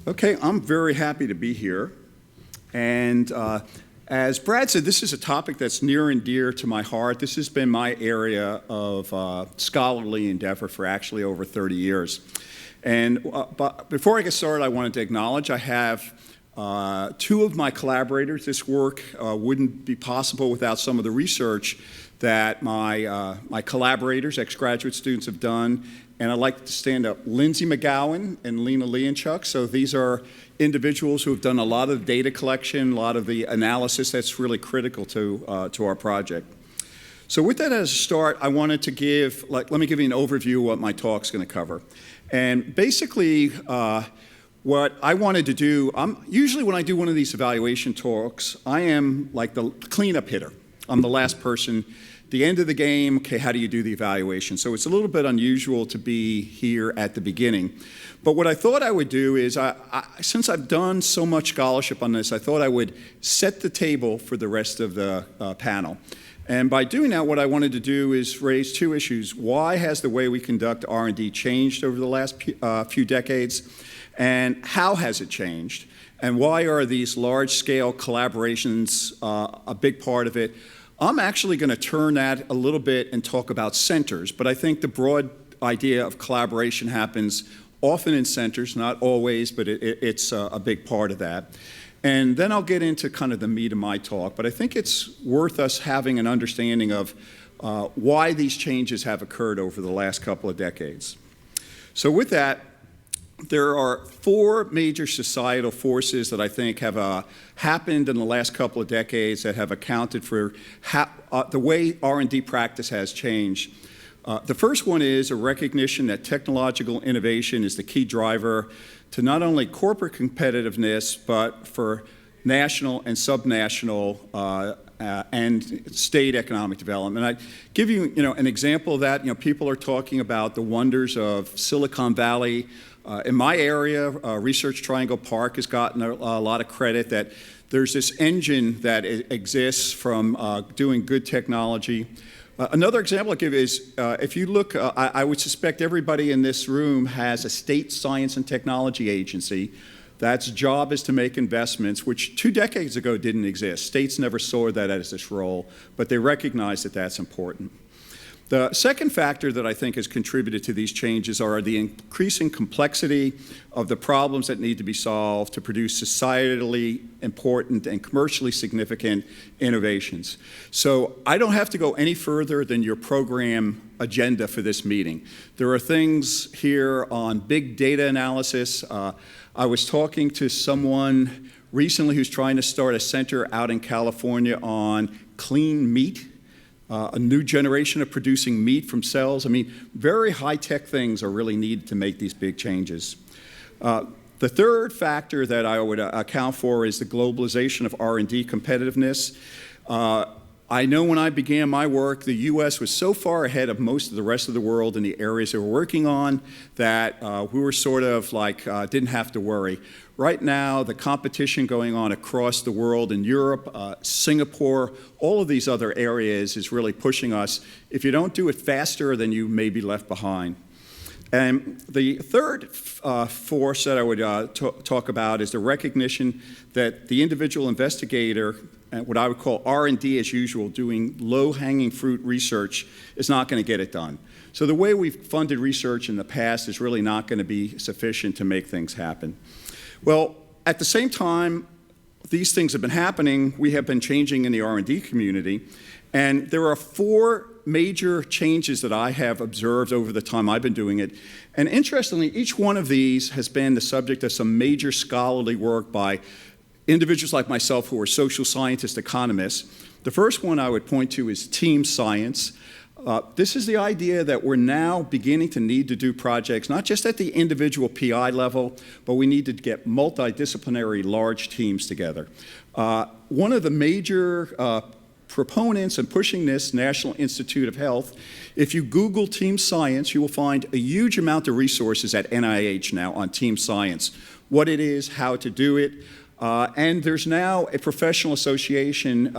Okay, I'm very happy to be here. And as Brad said, this is a topic that's near and dear to my heart. This has been my area of scholarly endeavor for actually over 30 years. And but before I get started, I wanted to acknowledge I have two of my collaborators. This work wouldn't be possible without some of the research that my collaborators, ex-graduate students, have done. And I'd like to stand up Lindsay McGowan and Lena Leonchuk. So these are individuals who have done a lot of data collection, a lot of the analysis that's really critical to our project. So with that as a start, I wanted to give, let me give you an overview of what my talk's going to cover. And basically, what I wanted to do, usually when I do one of these evaluation talks, I am like the cleanup hitter. I'm the last person. The end of the game, okay, how do you do the evaluation? So it's a little bit unusual to be here at the beginning. But what I thought I would do is, since I've done so much scholarship on this, I thought I would set the table for the rest of the panel. And by doing that, what I wanted to do is raise two issues. Why has the way we conduct R&D changed over the last few decades? And how has it changed? And why are these large-scale collaborations a big part of it? I'm actually going to turn that a little bit and talk about centers, but I think the broad idea of collaboration happens often in centers, not always, but it's a big part of that. And then I'll get into kind of the meat of my talk, but I think it's worth us having an understanding of why these changes have occurred over the last couple of decades. So with that, there are four major societal forces that I think have happened in the last couple of decades that have accounted for the way R&D practice has changed. The first one is a recognition that technological innovation is the key driver to not only corporate competitiveness, but for national and subnational and state economic development. I give you, an example of that. People are talking about the wonders of Silicon Valley. In my area, Research Triangle Park has gotten a lot of credit that there's this engine that exists from doing good technology. Another example I'll give is, if you look, I would suspect everybody in this room has a state science and technology agency that's job is to make investments, which 2 decades ago didn't exist. States never saw that as this role, but they recognize that that's important. The second factor that I think has contributed to these changes are the increasing complexity of the problems that need to be solved to produce societally important and commercially significant innovations. So I don't have to go any further than your program agenda for this meeting. There are things here on big data analysis. I was talking to someone recently who's trying to start a center out in California on clean meat. A new generation of producing meat from cells. I mean, very high-tech things are really needed to make these big changes. The third factor that I would account for is the globalization of R&D competitiveness. I know when I began my work, the U.S. was so far ahead of most of the rest of the world in the areas they were working on that we were sort of like didn't have to worry. Right now, the competition going on across the world in Europe, Singapore, all of these other areas is really pushing us. If you don't do it faster, then you may be left behind. And the third force that I would talk about is the recognition that the individual investigator, what I would call R&D as usual, doing low-hanging fruit research, is not going to get it done. So the way we've funded research in the past is really not going to be sufficient to make things happen. Well, at the same time, these things have been happening. We have been changing in the R&D community. And there are four major changes that I have observed over the time I've been doing it. And interestingly, each one of these has been the subject of some major scholarly work by individuals like myself who are social scientist economists. The first one I would point to is team science. This is the idea that we're now beginning to need to do projects, not just at the individual PI level, but we need to get multidisciplinary large teams together. One of the major proponents and pushing this, National Institute of Health, if you Google team science, you will find a huge amount of resources at NIH now on team science, what it is, how to do it, and there's now a professional association,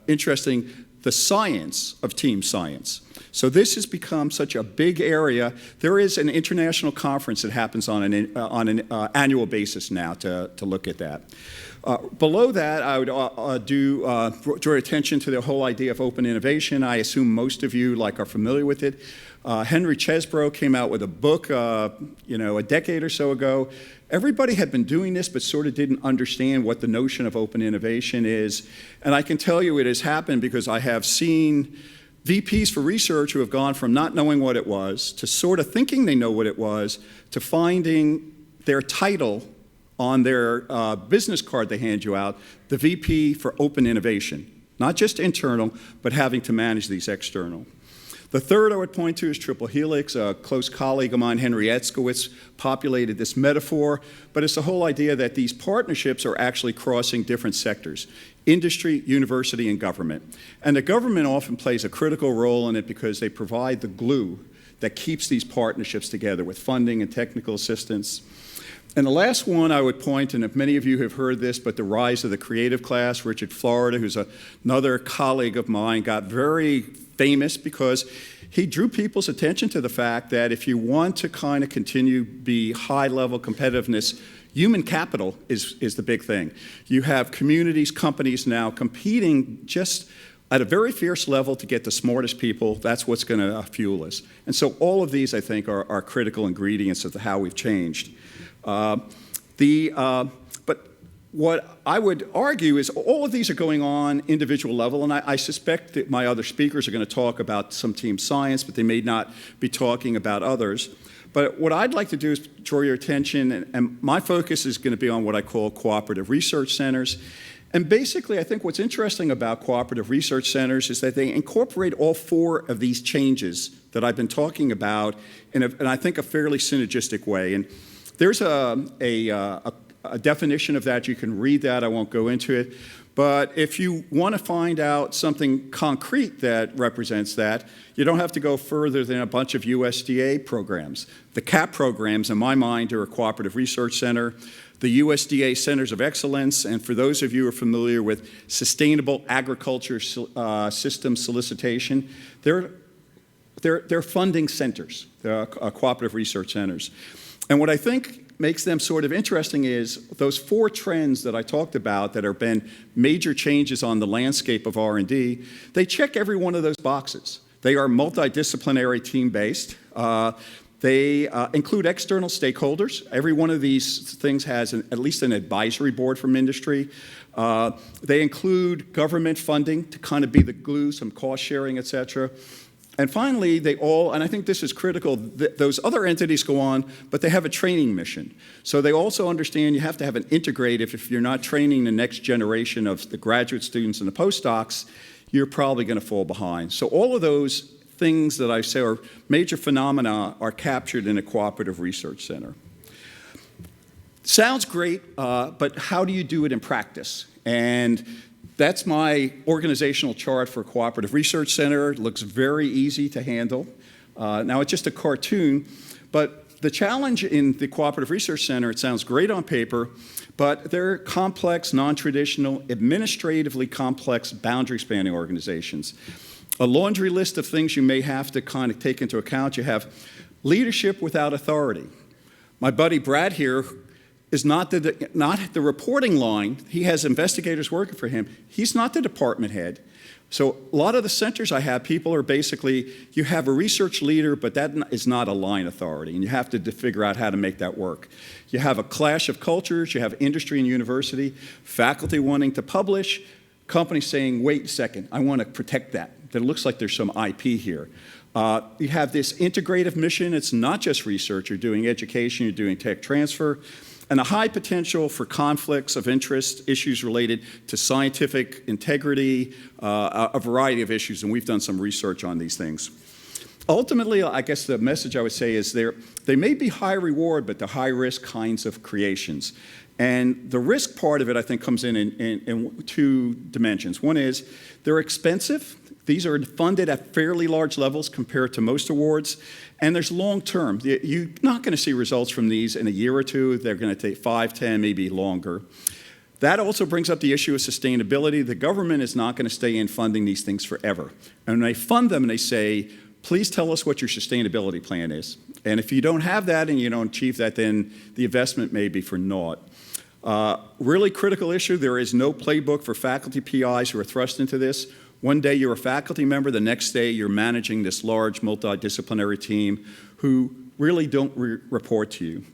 interesting, the science of team science. So this has become such a big area. There is an international conference that happens on an annual basis now to look at that. Below that, I would draw attention to the whole idea of open innovation. I assume most of you are familiar with it. Henry Chesbrough came out with a book, a decade or so ago. Everybody had been doing this, but sort of didn't understand what the notion of open innovation is. And I can tell you it has happened because I have seen VPs for research who have gone from not knowing what it was to sort of thinking they know what it was to finding their title on their business card they hand you out, the VP for open innovation. Not just internal, but having to manage these external. The third I would point to is triple helix. A close colleague of mine, Henry Etzkowitz, populated this metaphor, but it's the whole idea that these partnerships are actually crossing different sectors: industry, university, and government. And the government often plays a critical role in it because they provide the glue that keeps these partnerships together with funding and technical assistance. And the last one I would point, and if many of you have heard this, but the rise of the creative class. Richard Florida, who's another colleague of mine, got very famous because he drew people's attention to the fact that if you want to kind of continue be high-level competitiveness, human capital is the big thing. You have communities, companies now competing just at a very fierce level to get the smartest people. That's what's going to fuel us. And so all of these, I think, are critical ingredients of how we've changed. But what I would argue is all of these are going on individual level, and I suspect that my other speakers are going to talk about some team science, but they may not be talking about others. But what I'd like to do is draw your attention, and my focus is going to be on what I call cooperative research centers. And basically, I think what's interesting about cooperative research centers is that they incorporate all four of these changes that I've been talking about in I think, a fairly synergistic way. And there's a definition of that. You can read that. I won't go into it. But if you want to find out something concrete that represents that, you don't have to go further than a bunch of USDA programs. The CAP programs, in my mind, are a cooperative research center. The USDA Centers of Excellence, and for those of you who are familiar with sustainable agriculture system solicitation, they're funding centers, cooperative research centers. And what I think makes them sort of interesting is those four trends that I talked about that have been major changes on the landscape of R&D, they check every one of those boxes. They are multidisciplinary, team-based. They include external stakeholders. Every one of these things has at least an advisory board from industry. They include government funding to kind of be the glue, some cost sharing, et cetera. And finally, they all, and I think this is critical, those other entities go on, but they have a training mission. So they also understand you have to have an integrative. If you're not training the next generation of the graduate students and the postdocs, you're probably going to fall behind. So all of those things that I say are major phenomena are captured in a cooperative research center. Sounds great, but how do you do it in practice? And that's my organizational chart for a cooperative research center. It looks very easy to handle. Now, it's just a cartoon, but the challenge in the cooperative research center, it sounds great on paper, but they're complex, non-traditional, administratively complex, boundary-spanning organizations. A laundry list of things you may have to kind of take into account. You have leadership without authority. My buddy Brad here is not the reporting line. He has investigators working for him. He's not the department head. So a lot of the centers I have, people are basically, you have a research leader, but that is not a line authority, and you have to figure out how to make that work. You have a clash of cultures. You have industry and university, faculty wanting to publish, companies saying, wait a second, I want to protect that. It looks like there's some IP here. You have this integrative mission. It's not just research. You're doing education. You're doing tech transfer. And a high potential for conflicts of interest, issues related to scientific integrity, a variety of issues, and we've done some research on these things. Ultimately, I guess the message I would say is they may be high reward, but they're high risk kinds of creations. And the risk part of it, I think, comes in two dimensions. One is they're expensive. These are funded at fairly large levels compared to most awards. And there's long-term. You're not going to see results from these in a year or two. They're going to take 5, 10, maybe longer. That also brings up the issue of sustainability. The government is not going to stay in funding these things forever. And when they fund them and they say, please tell us what your sustainability plan is. And if you don't have that and you don't achieve that, then the investment may be for naught. Really critical issue, there is no playbook for faculty PIs who are thrust into this. One day you're a faculty member, the next day you're managing this large multidisciplinary team who really don't report to you.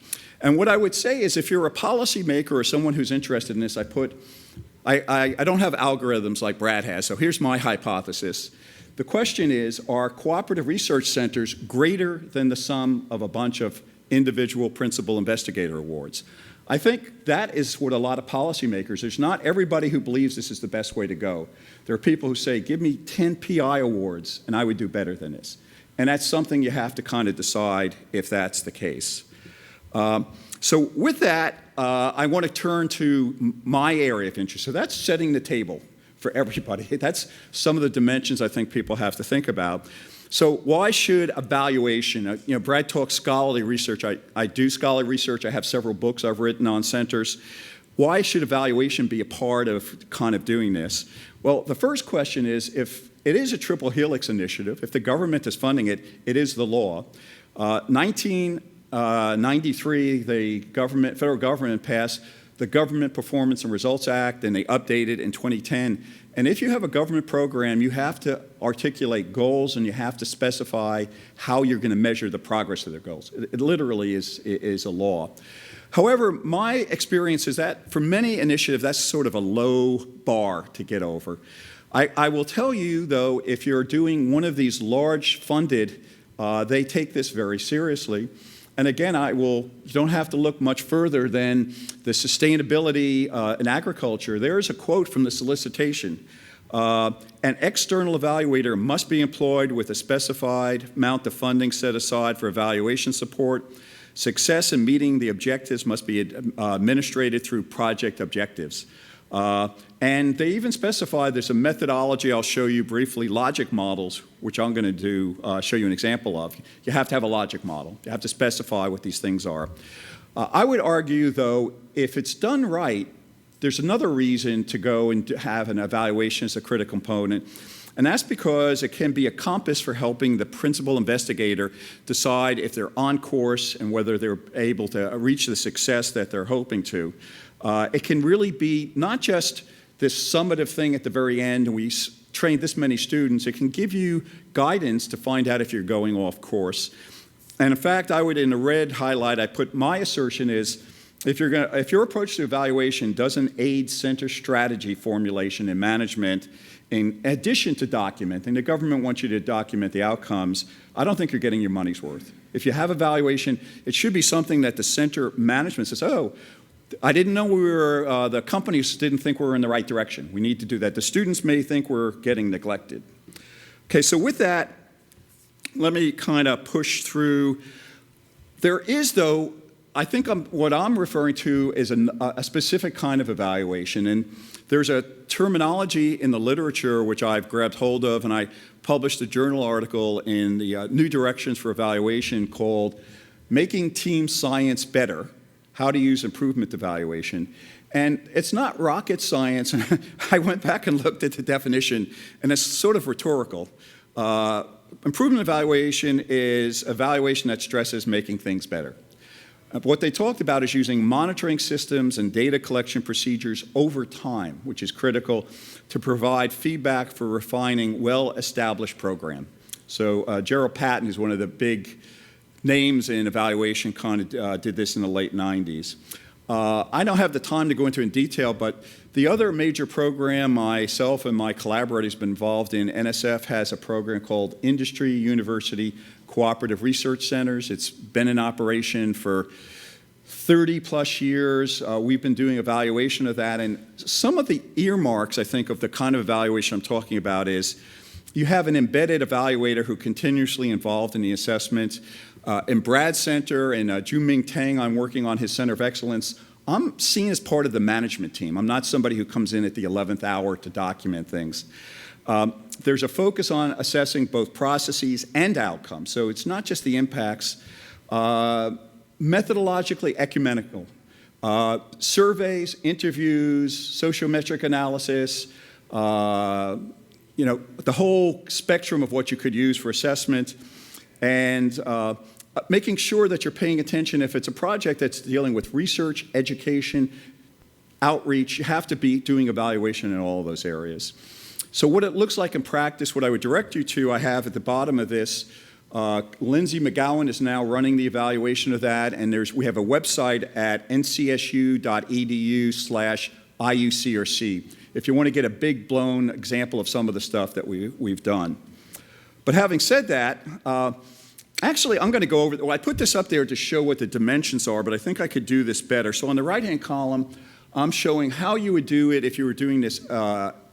And what I would say is if you're a policymaker or someone who's interested in this, I don't have algorithms like Brad has, so here's my hypothesis. The question is, are cooperative research centers greater than the sum of a bunch of individual principal investigator awards? I think that is what a lot of policymakers, there's not everybody who believes this is the best way to go. There are people who say, give me 10 PI awards and I would do better than this. And that's something you have to kind of decide if that's the case. So with that, I want to turn to my area of interest. So that's setting the table for everybody. That's some of the dimensions I think people have to think about. So why should evaluation, Brad talks scholarly research. I do scholarly research. I have several books I've written on centers. Why should evaluation be a part of kind of doing this? Well, the first question is, if it is a triple helix initiative, if the government is funding it, it is the law. 1993, the federal government passed the Government Performance and Results Act, and they updated in 2010. And if you have a government program, you have to articulate goals and you have to specify how you're going to measure the progress of their goals. It literally is a law. However, my experience is that for many initiatives, that's sort of a low bar to get over. I will tell you, though, if you're doing one of these large funded, they take this very seriously. And again, you don't have to look much further than the sustainability in agriculture. There's a quote from the solicitation. An external evaluator must be employed with a specified amount of funding set aside for evaluation support. Success in meeting the objectives must be administrated through project objectives. And they even specify there's a methodology I'll show you briefly, logic models, which I'm going to show you an example of. You have to have a logic model. You have to specify what these things are. I would argue, though, if it's done right, there's another reason to go and have an evaluation as a critical component. And that's because it can be a compass for helping the principal investigator decide if they're on course and whether they're able to reach the success that they're hoping to. It can really be not just this summative thing at the very end, and we train this many students. It can give you guidance to find out if you're going off course. And in fact, I would, in the red highlight, I put my assertion is, if your approach to evaluation doesn't aid center strategy formulation and management, in addition to documenting, the government wants you to document the outcomes, I don't think you're getting your money's worth. If you have evaluation, it should be something that the center management says, oh, I didn't know the companies didn't think we were in the right direction. We need to do that. The students may think we're getting neglected. Okay, so with that, let me kind of push through. There is, though, I think what I'm referring to is a specific kind of evaluation. And there's a terminology in the literature which I've grabbed hold of, and I published a journal article in the New Directions for Evaluation called Making Team Science Better, How to Use Improvement Evaluation. And it's not rocket science. I went back and looked at the definition, and it's sort of rhetorical. Improvement evaluation is evaluation that stresses making things better. What they talked about is using monitoring systems and data collection procedures over time, which is critical to provide feedback for refining well-established program. So Gerald Patton is one of the big names in evaluation, kind of did this in the late 90s. I don't have the time to go into in detail, but the other major program myself and my collaborators have been involved in, NSF has a program called Industry University Cooperative Research Centers. It's been in operation for 30 plus years. We've been doing evaluation of that, and some of the earmarks, I think, of the kind of evaluation I'm talking about is you have an embedded evaluator who continuously involved in the assessment. In Brad's center and Junming Tang, I'm working on his Center of Excellence. I'm seen as part of the management team. I'm not somebody who comes in at the 11th hour to document things. There's a focus on assessing both processes and outcomes. So it's not just the impacts. Methodologically ecumenical. Surveys, interviews, sociometric analysis, the whole spectrum of what you could use for assessment, and making sure that you're paying attention. If it's a project that's dealing with research, education, outreach, you have to be doing evaluation in all of those areas. So what it looks like in practice, what I would direct you to, I have at the bottom of this, Lindsay McGowan is now running the evaluation of that, and we have a website at ncsu.edu/IUCRC if you want to get a big blown example of some of the stuff that we've done. But having said that, actually I'm going to go over, well, I put this up there to show what the dimensions are, but I think I could do this better. So on the right-hand column, I'm showing how you would do it if you were doing this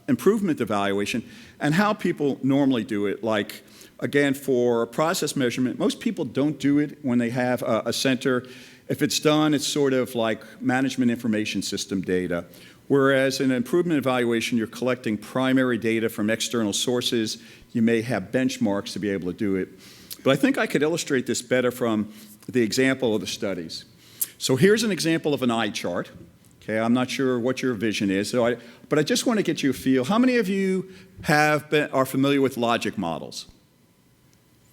improvement evaluation and how people normally do it. Like, again, for process measurement, most people don't do it when they have a center. If it's done, it's sort of like management information system data. Whereas in an improvement evaluation, you're collecting primary data from external sources. You may have benchmarks to be able to do it. But I think I could illustrate this better from the example of the studies. So here's an example of an eye chart. Okay, I'm not sure what your vision is, but I just want to get you a feel. How many of you are familiar with logic models?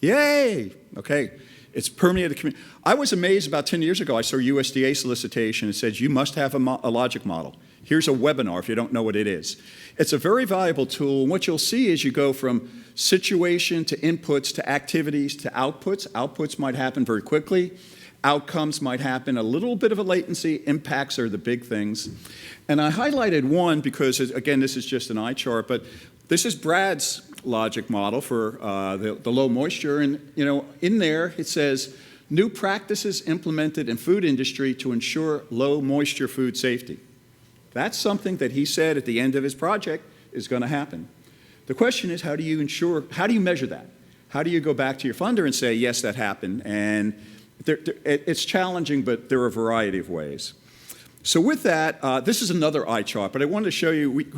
Yay! Okay, it's permeated the community. I was amazed about 10 years ago. I saw a USDA solicitation. It says you must have a logic model. Here's a webinar if you don't know what it is. It's a very valuable tool. And what you'll see is you go from situation to inputs to activities to outputs. Outputs might happen very quickly. Outcomes might happen a little bit of a latency. Impacts are the big things. And I highlighted one because, again, this is just an eye chart, but this is Brad's logic model for the low moisture. And in there it says, new practices implemented in food industry to ensure low moisture food safety. That's something that he said at the end of his project is going to happen. The question is, how do you measure that? How do you go back to your funder and say, yes, that happened? And it's challenging, but there are a variety of ways. So with that, this is another eye chart, but I wanted to show you,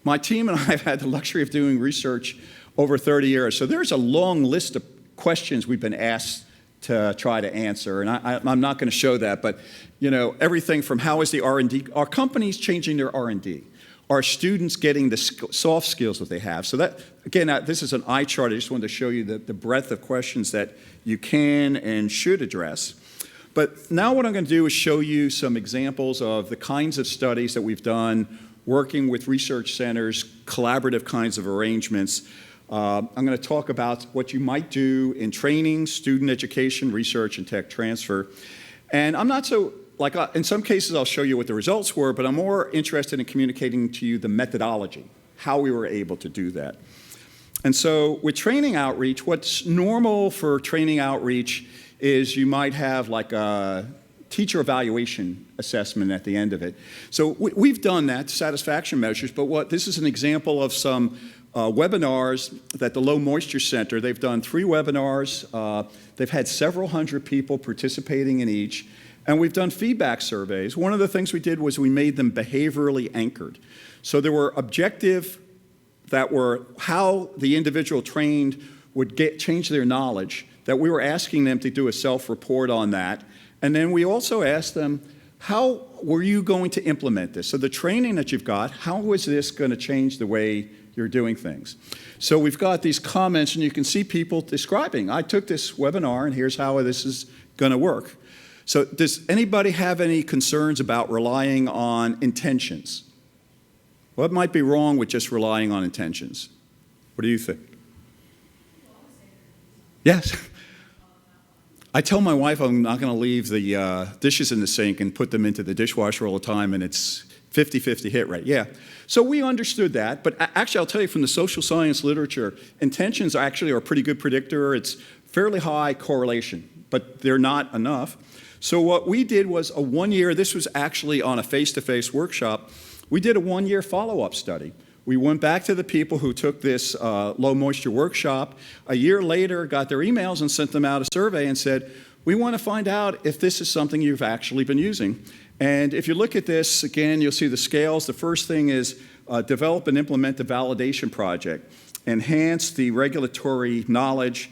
my team and I have had the luxury of doing research over 30 years. So there's a long list of questions we've been asked to try to answer, and I'm not going to show that, but everything from how is the R&D, are companies changing their R&D? Are students getting the soft skills that they have? So that, again, this is an eye chart. I just wanted to show you the breadth of questions that you can and should address. But now what I'm going to do is show you some examples of the kinds of studies that we've done working with research centers, collaborative kinds of arrangements. I'm going to talk about what you might do in training, student education, research, and tech transfer. And I'm not so, in some cases I'll show you what the results were, but I'm more interested in communicating to you the methodology, how we were able to do that. And so with training outreach, what's normal for training outreach is you might have like a teacher evaluation assessment at the end of it. So we've done that, satisfaction measures, but this is an example of some webinars that the Low Moisture Center, they've done 3 webinars. They've had several hundred people participating in each, and we've done feedback surveys. One of the things we did was we made them behaviorally anchored. So there were objective that were how the individual trained would change their knowledge, that we were asking them to do a self-report on that. And then we also asked them, how were you going to implement this? So the training that you've got, how is this going to change the way you're doing things? So we've got these comments, and you can see people describing, I took this webinar, and here's how this is going to work. So does anybody have any concerns about relying on intentions? What might be wrong with just relying on intentions? What do you think? Yes. I tell my wife I'm not going to leave the dishes in the sink and put them into the dishwasher all the time, and it's 50-50 hit rate. Yeah. So we understood that, but actually I'll tell you from the social science literature, intentions actually are a pretty good predictor. It's fairly high correlation, but they're not enough. So what we did was a 1-year, this was actually on a face-to-face workshop, we did a 1-year follow-up study. We went back to the people who took this low moisture workshop. A year later, got their emails and sent them out a survey and said, we want to find out if this is something you've actually been using. And if you look at this, again, you'll see the scales. The first thing is develop and implement the validation project, enhance the regulatory knowledge,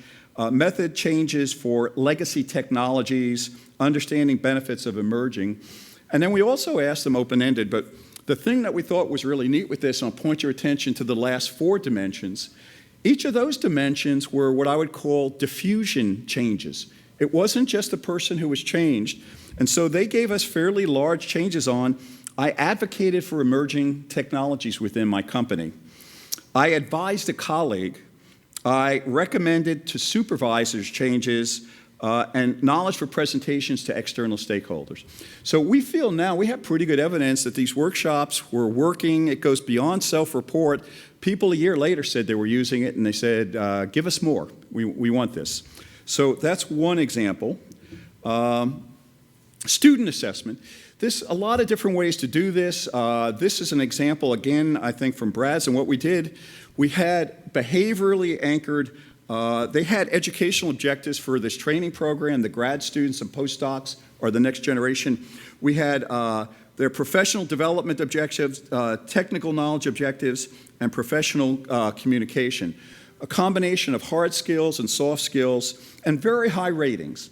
method changes for legacy technologies, understanding benefits of emerging. And then we also asked them open-ended, but the thing that we thought was really neat with this, and I'll point your attention to the last 4 dimensions, each of those dimensions were what I would call diffusion changes. It wasn't just the person who was changed, and so they gave us fairly large changes on, I advocated for emerging technologies within my company. I advised a colleague. I recommended to supervisors changes and knowledge for presentations to external stakeholders. So we feel now we have pretty good evidence that these workshops were working. It goes beyond self-report. People a year later said they were using it, and they said, give us more. We want this. So that's one example. Student assessment. There's a lot of different ways to do this. This is an example, again, I think from Brad's, and what we did, we had behaviorally anchored, they had educational objectives for this training program. The grad students and postdocs are the next generation. We had their professional development objectives, technical knowledge objectives, and professional communication. A combination of hard skills and soft skills, and very high ratings.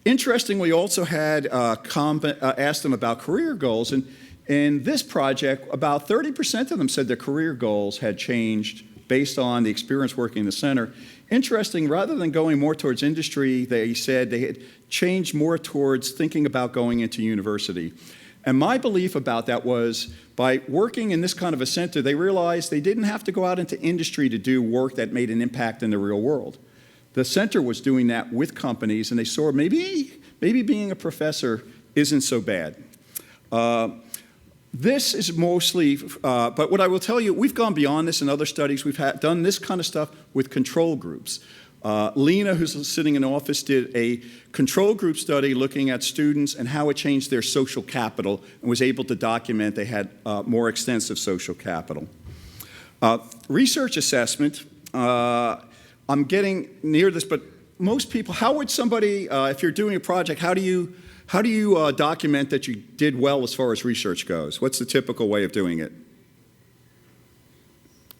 Interestingly, we also had asked them about career goals, and in this project, about 30% of them said their career goals had changed based on the experience working in the center. Interesting, rather than going more towards industry, they said they had changed more towards thinking about going into university. And my belief about that was, by working in this kind of a center, they realized they didn't have to go out into industry to do work that made an impact in the real world. The center was doing that with companies, and they saw maybe being a professor isn't so bad. This is mostly, but what I will tell you, we've gone beyond this in other studies. We've done this kind of stuff with control groups. Lena, who's sitting in office, did a control group study looking at students and how it changed their social capital, and was able to document they had more extensive social capital. Research assessment. I'm getting near this, but most people, how would somebody, if you're doing a project, how do you document that you did well as far as research goes? What's the typical way of doing it?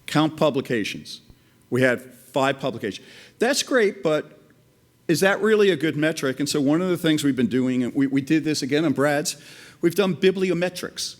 Count publications. We had 5 publications. That's great, but is that really a good metric? And so one of the things we've been doing, and we did this again on Brad's, we've done bibliometrics.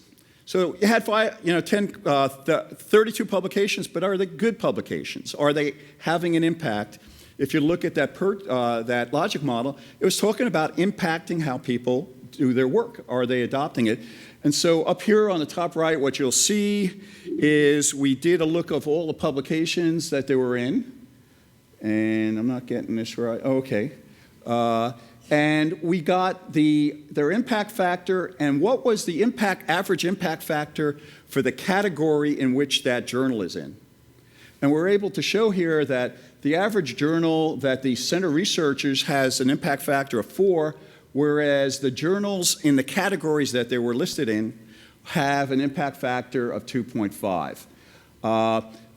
So you had 32 publications, but are they good publications? Are they having an impact? If you look at that logic model, it was talking about impacting how people do their work. Are they adopting it? And so up here on the top right, what you'll see is we did a look of all the publications that they were in. And I'm not getting this right. Oh, okay. And we got their impact factor, and what was the average impact factor for the category in which that journal is in. And we're able to show here that the average journal that the center researchers has an impact factor of 4, whereas the journals in the categories that they were listed in have an impact factor of 2.5.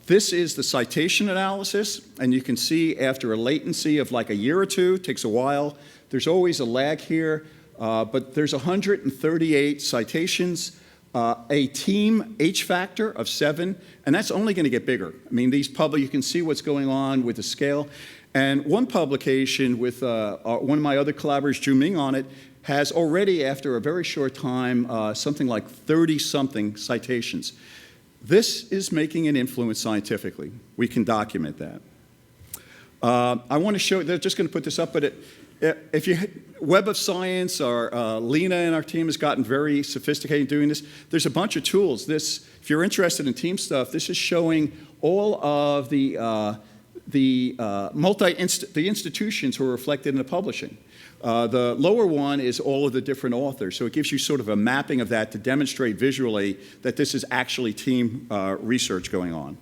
This is the citation analysis, and you can see after a latency of like a year or 2, it takes a while. There's always a lag here, but there's 138 citations, a team H factor of 7, and that's only going to get bigger. I mean, you can see what's going on with the scale. And one publication with one of my other collaborators, Ju Ming, on it, has already, after a very short time, something like 30-something citations. This is making an influence scientifically. We can document that. I want to show, they're just going to put this up, but if you, Web of Science, Lena and our team has gotten very sophisticated in doing this. There's a bunch of tools. If you're interested in team stuff, this is showing all of the institutions who are reflected in the publishing. The lower one is all of the different authors, so it gives you sort of a mapping of that to demonstrate visually that this is actually team research going on.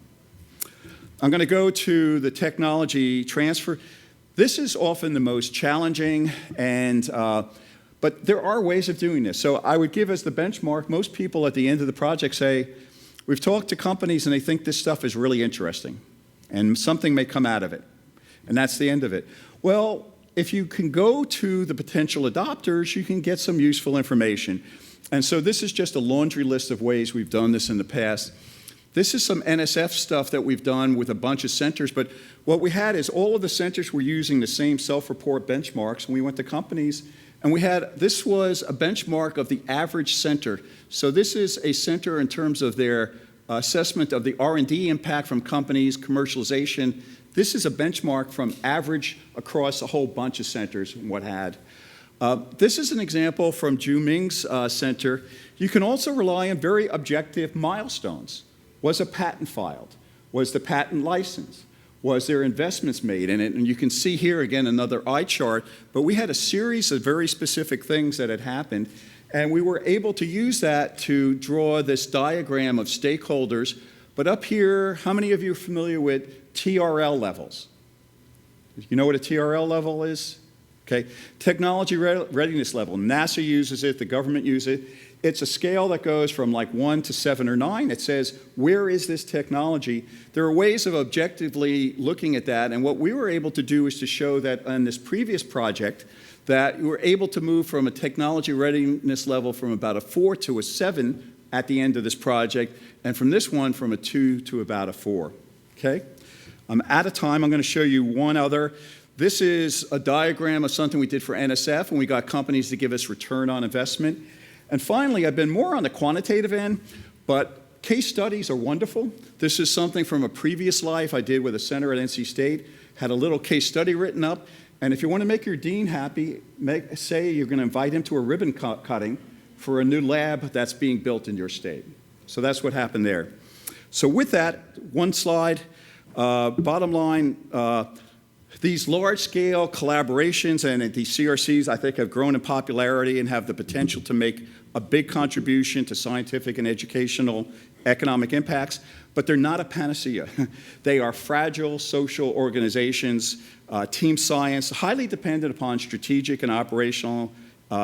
I'm going to go to the technology transfer. This is often the most challenging, but there are ways of doing this. So I would give as the benchmark, most people at the end of the project say, we've talked to companies and they think this stuff is really interesting, and something may come out of it, and that's the end of it. Well, if you can go to the potential adopters, you can get some useful information. And so this is just a laundry list of ways we've done this in the past. This is some NSF stuff that we've done with a bunch of centers, but what we had is all of the centers were using the same self-report benchmarks, and we went to companies And this was a benchmark of the average center. So this is a center in terms of their assessment of the R&D impact from companies, commercialization. This is a benchmark from average across a whole bunch of centers and what had. This is an example from Ju Ming's center. You can also rely on very objective milestones. Was a patent filed? Was the patent licensed? Was there investments made in it? And you can see here again another eye chart, but we had a series of very specific things that had happened, and we were able to use that to draw this diagram of stakeholders. But up here, how many of you are familiar with TRL levels? You know what a TRL level is? Okay, technology readiness level. NASA uses it, the government uses it. It's a scale that goes from like 1 to 7 or 9. It says, where is this technology? There are ways of objectively looking at that, and what we were able to do is to show that on this previous project that we were able to move from a technology readiness level from about a 4 to a 7 at the end of this project, and from this one from a 2 to about a 4. Okay? I'm out of time. I'm going to show you one other. This is a diagram of something we did for NSF, and we got companies to give us return on investment. And finally, I've been more on the quantitative end, but case studies are wonderful. This is something from a previous life I did with a center at NC State, had a little case study written up, and if you want to make your dean happy, say you're going to invite him to a ribbon cutting for a new lab that's being built in your state. So that's what happened there. So with that, one slide, bottom line, these large-scale collaborations and these CRCs, I think, have grown in popularity and have the potential to make a big contribution to scientific and educational economic impacts, but they're not a panacea. They are fragile social organizations, team science, highly dependent upon strategic and operational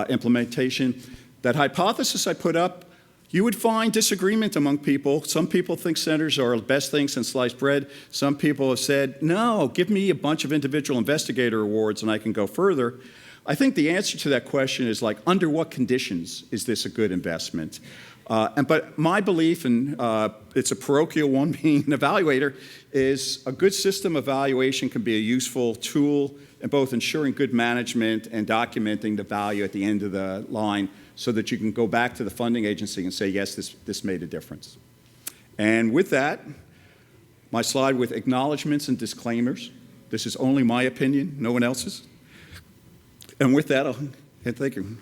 implementation. That hypothesis I put up, you would find disagreement among people. Some people think centers are the best thing since sliced bread. Some people have said, no, give me a bunch of individual investigator awards and I can go further. I think the answer to that question is like, under what conditions is this a good investment? But my belief, and it's a parochial one being an evaluator, is a good system evaluation can be a useful tool in both ensuring good management and documenting the value at the end of the line so that you can go back to the funding agency and say, yes, this made a difference. And with that, my slide with acknowledgments and disclaimers. This is only my opinion, no one else's. And with that, thank you.